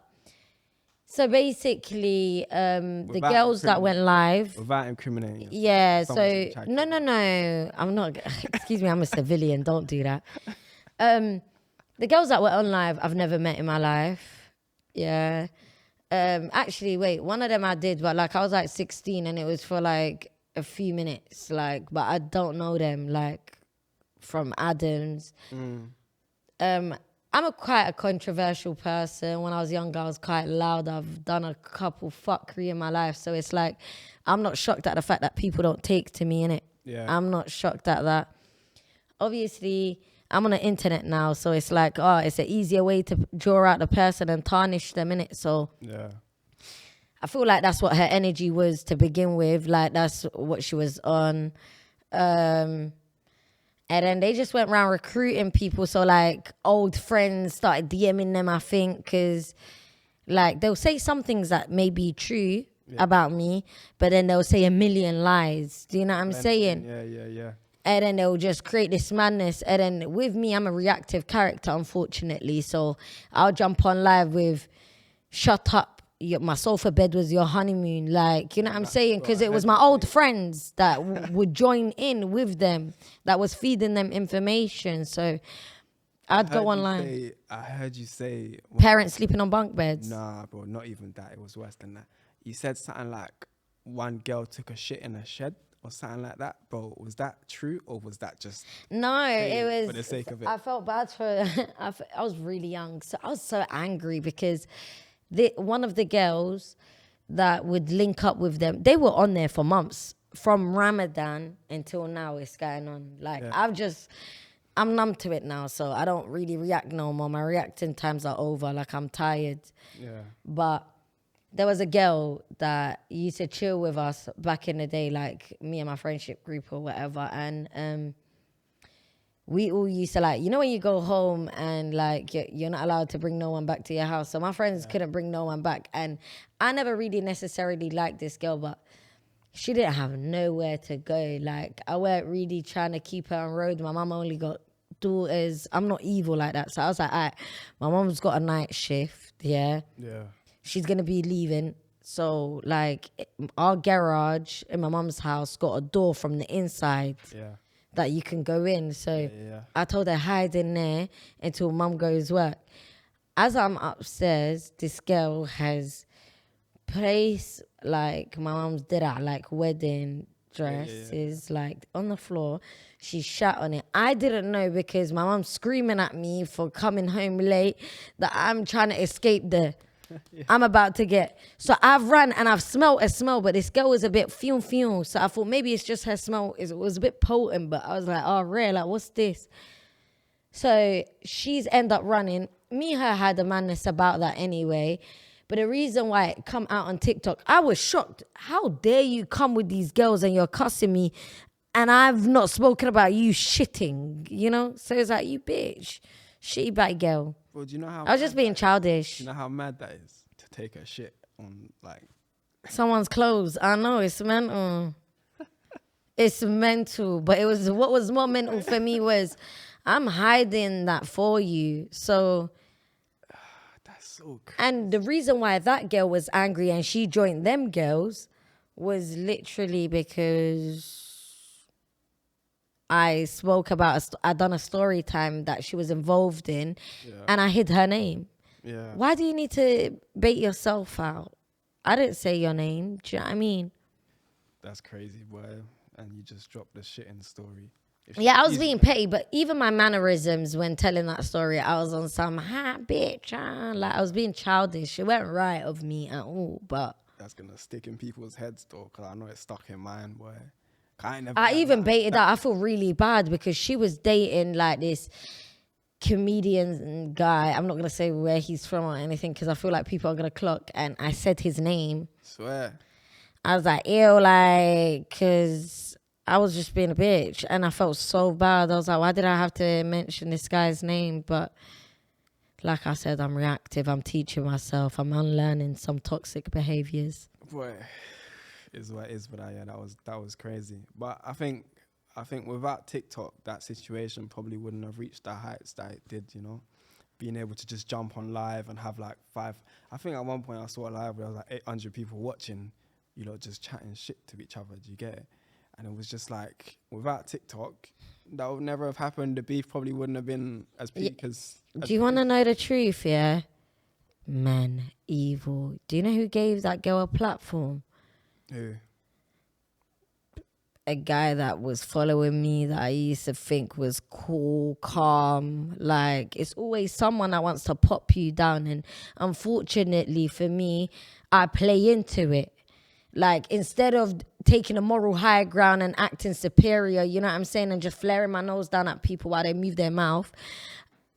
S1: so basically, the girls that went live...
S2: Without incriminating yourself.
S1: Yeah, so... No. I'm not... Excuse me, I'm a civilian. Don't do that. The girls that were on live, I've never met in my life. Yeah. Actually, wait, one of them I did, but like I was like 16 and it was for like a few minutes. Like, but I don't know them, like, from Adams. I'm quite a controversial person. When I was younger, I was quite loud. I've done a couple fuckery in my life. So it's like, I'm not shocked at the fact that people don't take to me, innit?
S2: Yeah.
S1: I'm not shocked at that. Obviously, I'm on the internet now. So it's like, it's an easier way to draw out the person and tarnish them, innit? So
S2: yeah,
S1: I feel like that's what her energy was to begin with. Like, that's what she was on. And And then they just went around recruiting people. So like old friends started DMing them, I think, because like they'll say some things that may be true about me, but then they'll say a million lies. Do you know what I'm saying?
S2: Yeah.
S1: And then they'll just create this madness. And then with me, I'm a reactive character, unfortunately. So I'll jump on live with, shut up, my sofa bed was your honeymoon. Like, you know what I'm saying? Because it was my old friends that would join in with them, that was feeding them information. So I'd go online.
S2: I heard you say...
S1: Parents sleeping on bunk beds.
S2: Nah, bro, not even that. It was worse than that. You said something like one girl took a shit in a shed or something like that. Bro, was that true or was that just...
S1: No, it was...
S2: For the sake of it.
S1: I felt bad for... I was really young. So I was so angry because one of the girls that would link up with them, they were on there for months. From Ramadan until now, it's going on. Like, I'm numb to it now, so I don't really react no more. My reacting times are over. Like, I'm tired. Yeah. But there was a girl that used to chill with us back in the day, like me and my friendship group or whatever. And we all used to, like, you know when you go home and like you're not allowed to bring no one back to your house. So my friends couldn't bring no one back. And I never really necessarily liked this girl, but she didn't have nowhere to go. Like, I weren't really trying to keep her on road. My mum only got daughters. I'm not evil like that. So I was like, all right, my mum's got a night shift, yeah. She's going to be leaving. So, like, our garage in my mum's house got a door from the inside that you can go in. So I told her, hide in there until mum goes work. As I'm upstairs, this girl has placed, like, my mum's like wedding dresses, like, on the floor. She shat on it. I didn't know because my mom's screaming at me for coming home late that I'm trying to escape the... I'm about to get... So I've run and I've smelled a smell, but this girl was a bit fume. So I thought maybe it's just her smell. It was a bit potent, but I was like, oh, rare, like, what's this? So she's end up running. Me and her had a madness about that anyway. But the reason why it come out on TikTok, I was shocked. How dare you come with these girls and you're cussing me and I've not spoken about you shitting, you know? So it's like, you bitch, shitty bad girl.
S2: Well, do you know how...
S1: I was just being childish.
S2: Do you know how mad that is to take a shit on, like...
S1: someone's clothes? I know, it's mental. It's mental. But it was, what was more mental for me was, I'm hiding that for you. So...
S2: so crazy. And
S1: the reason why that girl was angry and she joined them girls was literally because I spoke about, I done a story time that she was involved in and I hid her name. Yeah. Why do you need to bait yourself out? I didn't say your name. Do you know what I mean?
S2: That's crazy, boy. And you just dropped the shit in the story.
S1: Yeah, I was being petty, but even my mannerisms when telling that story, I was on some, bitch, like I was being childish. It wasn't right of me at all, but... That's
S2: going to stick in people's heads, though, because I know it's stuck in mine, boy.
S1: I even baited out. I feel really bad because she was dating, like, this comedian guy. I'm not going to say where he's from or anything because I feel like people are going to clock, and I said his name.
S2: Swear.
S1: I was like, ew, like, because... I was just being a bitch and I felt so bad. I was like, why did I have to mention this guy's name? But like I said, I'm reactive. I'm teaching myself. I'm unlearning some toxic behaviors.
S2: Boy, is what it is. But yeah, that was crazy. But I think without TikTok, that situation probably wouldn't have reached the heights that it did, you know? Being able to just jump on live and have like I think at one point I saw a live where there was like 800 people watching, you know, just chatting shit to each other. Do you get it? And it was just like, without TikTok, that would never have happened. The beef probably wouldn't have been as peak as...
S1: Do you want to know the truth, yeah? Men, evil. Do you know who gave that girl a platform?
S2: Who?
S1: A guy that was following me that I used to think was cool, calm. Like, it's always someone that wants to pop you down. And unfortunately for me, I play into it. Like, instead of taking a moral high ground and acting superior, you know what I'm saying, and just flaring my nose down at people while they move their mouth,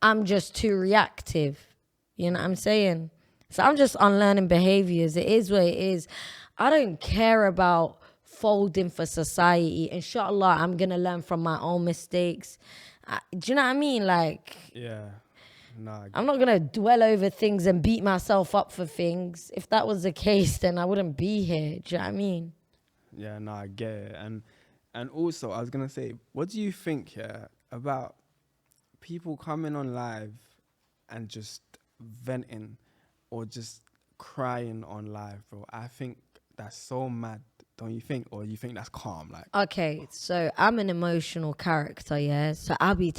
S1: I'm just too reactive. You know what I'm saying? So I'm just unlearning behaviors. It is what it is. I don't care about folding for society. Inshallah, I'm gonna learn from my own mistakes. Do you know what I mean? Like,
S2: Yeah. Nah.
S1: I'm not gonna dwell over things and beat myself up for things. If that was the case, then I wouldn't be here. Do you know what I mean?
S2: Yeah, no, I get it. And also, I was gonna say, what do you think, about people coming on live and just venting or just crying on live, bro? I think that's so mad, don't you think? Or you think that's calm? Like,
S1: Okay, so I'm an emotional character, yeah. So I'll be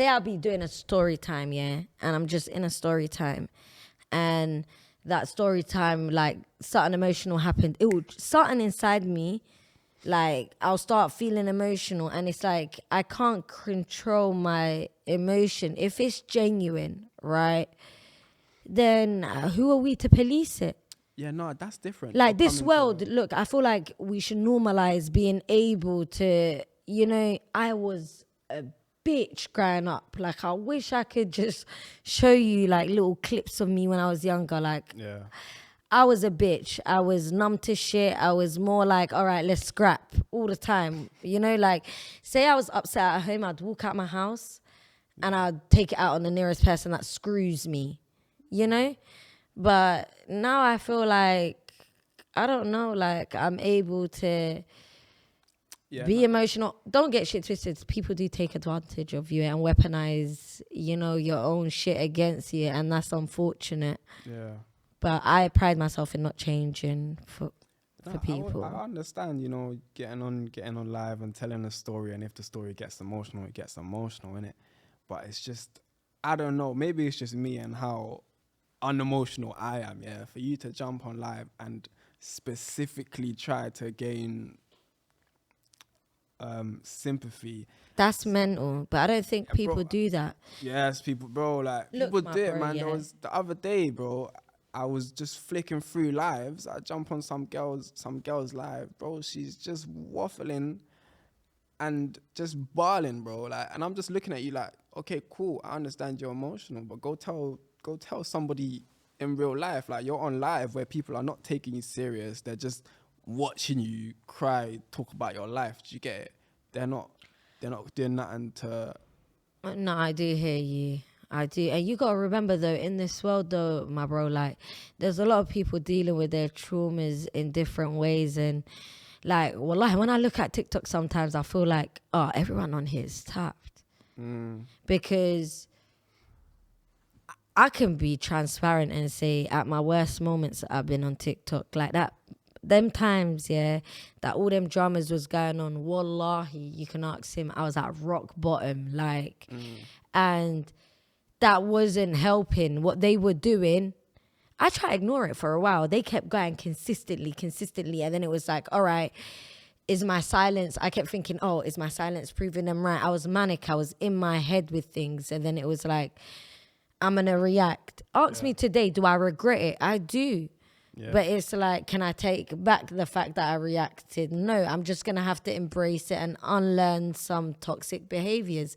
S1: I'll be doing a story time, yeah, and I'm just in a story time, and that story time, like something emotional happened. It would something inside me, like I'll start feeling emotional, and it's like I can't control my emotion. If it's genuine, right, then who are we to police it?
S2: yeah, no, that's different.
S1: Like
S2: You're
S1: this
S2: coming
S1: world,
S2: to-
S1: look, I feel like we should normalize being able to, I was a bitch growing up. Like I wish I could just show you like little clips of me when I was younger. Like
S2: yeah,
S1: I was a bitch. I was numb to shit. I was more like, all right, let's scrap all the time. Like say I was upset at home, I'd walk out my house and I'd take it out on the nearest person that screws me, But now I feel like, I don't know, like I'm able to
S2: yeah,
S1: be
S2: no,
S1: emotional. Don't get shit twisted. People do take advantage of you and weaponize, your own shit against you. And that's unfortunate.
S2: yeah.
S1: But I pride myself in not changing for
S2: No,
S1: people.
S2: I understand, getting on live and telling a story, and if the story gets emotional, it gets emotional, innit? But it's just, I don't know, maybe it's just me and how unemotional I am, yeah? For you to jump on live and specifically try to gain sympathy.
S1: That's mental. But I don't think
S2: Yeah,
S1: people
S2: bro.
S1: do that.
S2: Yes, people, bro, like,
S1: Look,
S2: people
S1: my
S2: do it,
S1: bro,
S2: man.
S1: yeah.
S2: There was the other day, bro, I was just flicking through lives. I jump on some girl's live, bro. She's just waffling and just bawling, bro. Like, and I'm just looking at you like, okay, cool. I understand you're emotional, but go tell somebody in real life. Like, you're on live where people are not taking you serious. They're just watching you cry, talk about your life. Do you get it? They're not doing nothing to.
S1: No, I do hear you. I do. And you got to remember, though, in this world, though, my bro, like, there's a lot of people dealing with their traumas in different ways. And, like, wallahi, when I look at TikTok sometimes, I feel like, oh, everyone on here is tapped. Because I can be transparent and say at my worst moments I've been on TikTok like that. Them times, yeah, that all them dramas was going on, wallahi, you can ask him, I was at rock bottom, like, and that wasn't helping. What they were doing, I tried to ignore it for a while. They kept going consistently, and then it was like, all right, is my silence, I kept thinking, oh, is my silence proving them right? I was manic, I was in my head with things, and then it was like, I'm gonna react. Ask me today, do I regret it? I do.
S2: Yeah.
S1: But it's like, can I take back the fact that I reacted? No, I'm just gonna have to embrace it and unlearn some toxic behaviors.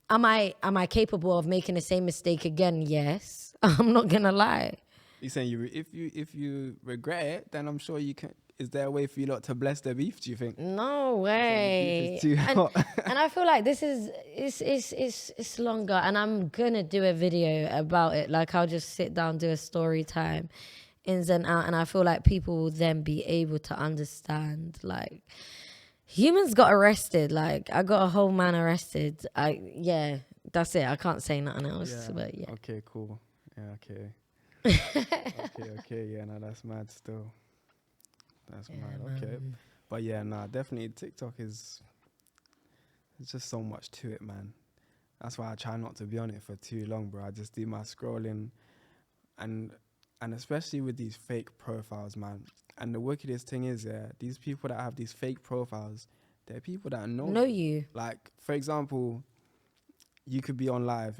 S1: Am I capable of making the same mistake again? Yes. I'm not gonna lie.
S2: You're saying if you regret it, then I'm sure you can. Is there a way for you lot to bless the beef? Do you think?
S1: No
S2: The
S1: way.
S2: beef is too hot.
S1: And I feel like this is it's longer, and I'm gonna do a video about it. Like I'll just sit down, do a story time, ins and out, and I feel like people will then be able to understand. Like humans got arrested. Like I got a whole man arrested. That's it. I can't say nothing else. But yeah.
S2: Okay, cool. Yeah, okay. okay, yeah, no, that's mad still. That's mad, okay. But yeah, nah, definitely TikTok there's just so much to it, man. That's why I try not to be on it for too long, bro. I just do my scrolling and especially with these fake profiles, man. And the wickedest thing is, these people that have these fake profiles, they're people that know
S1: you.
S2: Like, for example, you could be on live,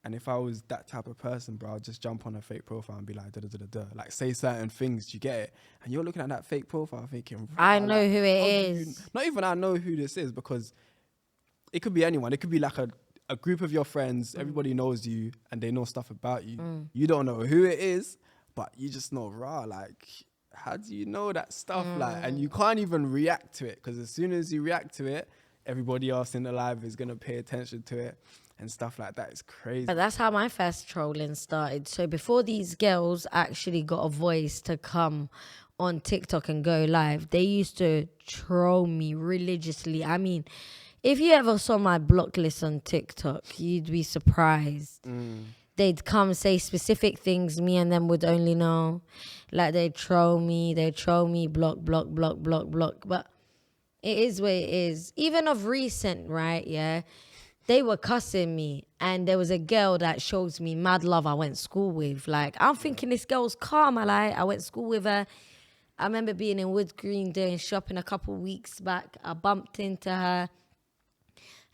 S2: and if I was that type of person, bro, I'd just jump on a fake profile and be like, like say certain things, you get it? And you're looking at that fake profile thinking,
S1: I know
S2: like,
S1: who it is.
S2: Not even I know who this is, because it could be anyone. It could be like a group of your friends, everybody knows you and they know stuff about you. You don't know who it is, but you just know, like, how do you know that stuff? Like, and you can't even react to it, because as soon as you react to it, everybody else in the live is going to pay attention to it and stuff like that. It's crazy.
S1: But that's how my first trolling started. So before these girls actually got a voice to come on TikTok and go live, they used to troll me religiously. I mean, if you ever saw my block list on TikTok, you'd be surprised. They'd come say specific things me and them would only know. Like they'd troll me, block. But it is what it is. Even of recent, right? Yeah. They were cussing me, and there was a girl that shows me mad love I went to school with. Like, I'm thinking this girl's calm. I went to school with her. I remember being in Wood Green doing shopping a couple weeks back. I bumped into her.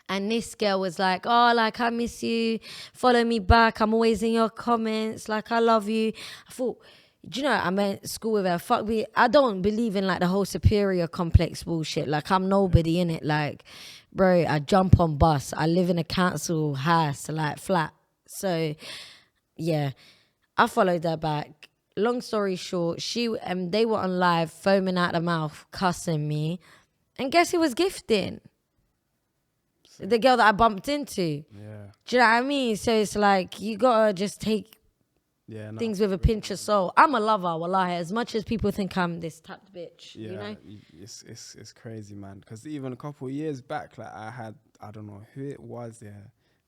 S1: And this girl was like, oh, like, I miss you. Follow me back. I'm always in your comments. Like, I love you. I thought, do you know, I went to school with her. Fuck me. I don't believe in, like, the whole superior complex bullshit. Like, I'm nobody in it. Like, bro, I jump on bus. I live in a council house, like, flat. So, yeah, I followed her back. Long story short, they were on live, foaming out the mouth, cussing me. And guess who was gifting? The girl that I bumped into.
S2: Yeah.
S1: Do you know what I mean? So it's like, you gotta just take things with a pinch of salt. I'm a lover, wallahi, as much as people think I'm this tapped bitch.
S2: Yeah,
S1: you know?
S2: It's crazy, man. Because even a couple of years back, like, I don't know who it was,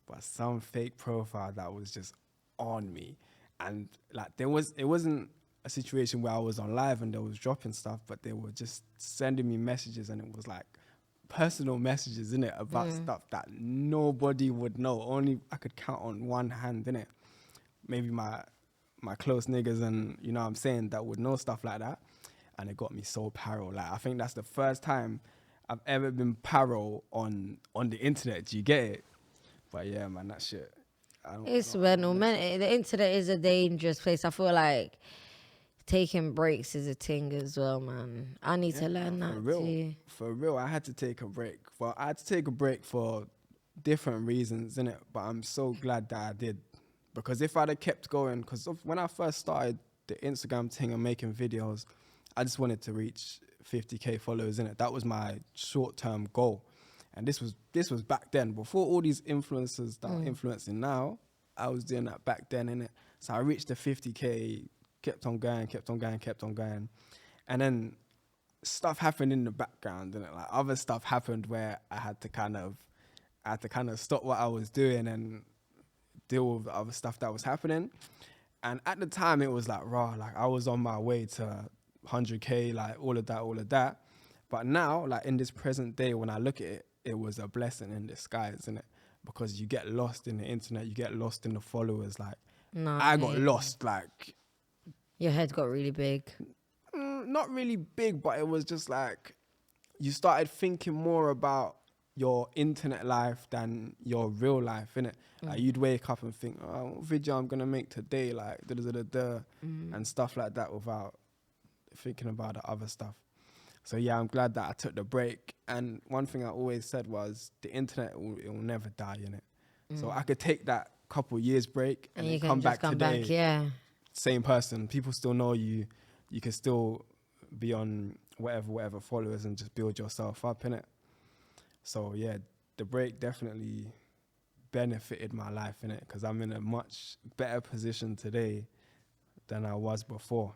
S2: but some fake profile that was just on me. And like, it wasn't a situation where I was on live and they was dropping stuff, but they were just sending me messages, and it was like personal messages, innit, about stuff that nobody would know. Only I could count on one hand, innit. Maybe my close niggas, and you know what I'm saying, that would know stuff like that. And it got me so paro. Like, I think that's the first time I've ever been paro on the internet. Do you get it? But yeah, man, that shit.
S1: It's mental, man. The internet is a dangerous place. I feel like taking breaks is a thing as well, man. I need to learn that too.
S2: For real, I had to take a break. Well, I had to take a break for different reasons, innit? But I'm so glad that I did. Because if I'd have kept going, because when I first started the Instagram thing and making videos, I just wanted to reach 50k followers, innit? That was my short-term goal. And this was back then. Before all these influencers that are influencing now, I was doing that back then, innit? So I reached the 50k, kept on going. And then stuff happened in the background, innit? Like, other stuff happened where I had to kind of stop what I was doing and deal with other stuff that was happening. And at the time, it was like, raw, like, I was on my way to 100k, like, all of that. But now, like, in this present day, when I look at it, it was a blessing in disguise, isn't it? Because you get lost in the internet, you get lost in the followers. Like, I got lost, like...
S1: Your head got really big.
S2: Not really big, but it was just like, you started thinking more about your internet life than your real life, innit? Like, you'd wake up and think, oh, what video I'm gonna make today, like, and stuff like that, without thinking about the other stuff. So yeah, I'm glad that I took the break. And one thing I always said was, the internet, it will never die, innit? So I could take that couple years break and then come back today.
S1: Yeah.
S2: Same person. People still know you. You can still be on whatever followers and just build yourself up, innit? So yeah, the break definitely benefited my life, innit? Because I'm in a much better position today than I was before.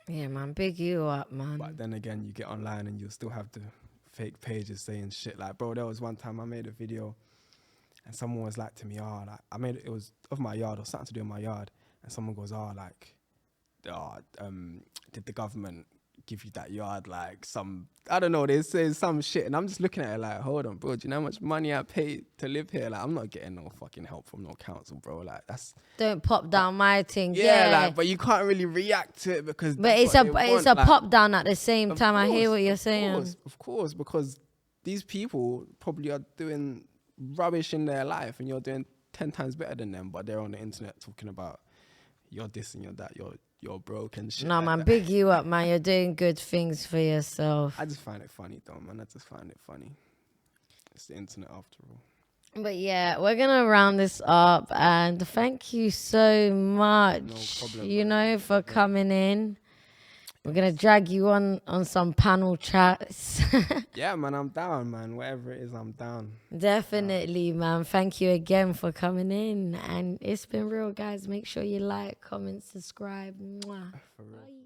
S1: Yeah, man, big you up, man.
S2: But then again, you get online and you'll still have the fake pages saying shit. Like, bro, there was one time I made a video and someone was like to me, like, it was of my yard or something to do with my yard. And someone goes, did the government give you that yard? Like, I don't know, they say some shit. And I'm just looking at it like, hold on, bro, do you know how much money I pay to live here? Like, I'm not getting no fucking help from no council, bro. Like, that's...
S1: Don't pop down my thing.
S2: Yeah, like, but you can't really react to it because...
S1: But it's a pop down at the same time. I hear what you're saying.
S2: Of course, because these people probably are doing rubbish in their life and you're doing 10 times better than them, but they're on the internet talking about you're this and you're that, you're broke and shit.
S1: No,
S2: like
S1: man,
S2: that.
S1: big you up, man. You're doing good things for yourself.
S2: I just find it funny, though, man. I just find it funny. It's the internet, after all.
S1: But yeah, we're going to round this up. And thank you so much,
S2: No problem, man.
S1: for coming in. We're gonna drag you on some panel chats.
S2: Yeah, man, I'm down, man. Whatever it is, I'm down.
S1: Definitely, man. Thank you again for coming in. And it's been real, guys. Make sure you like, comment, subscribe. Mwah.
S2: For real.
S1: Bye.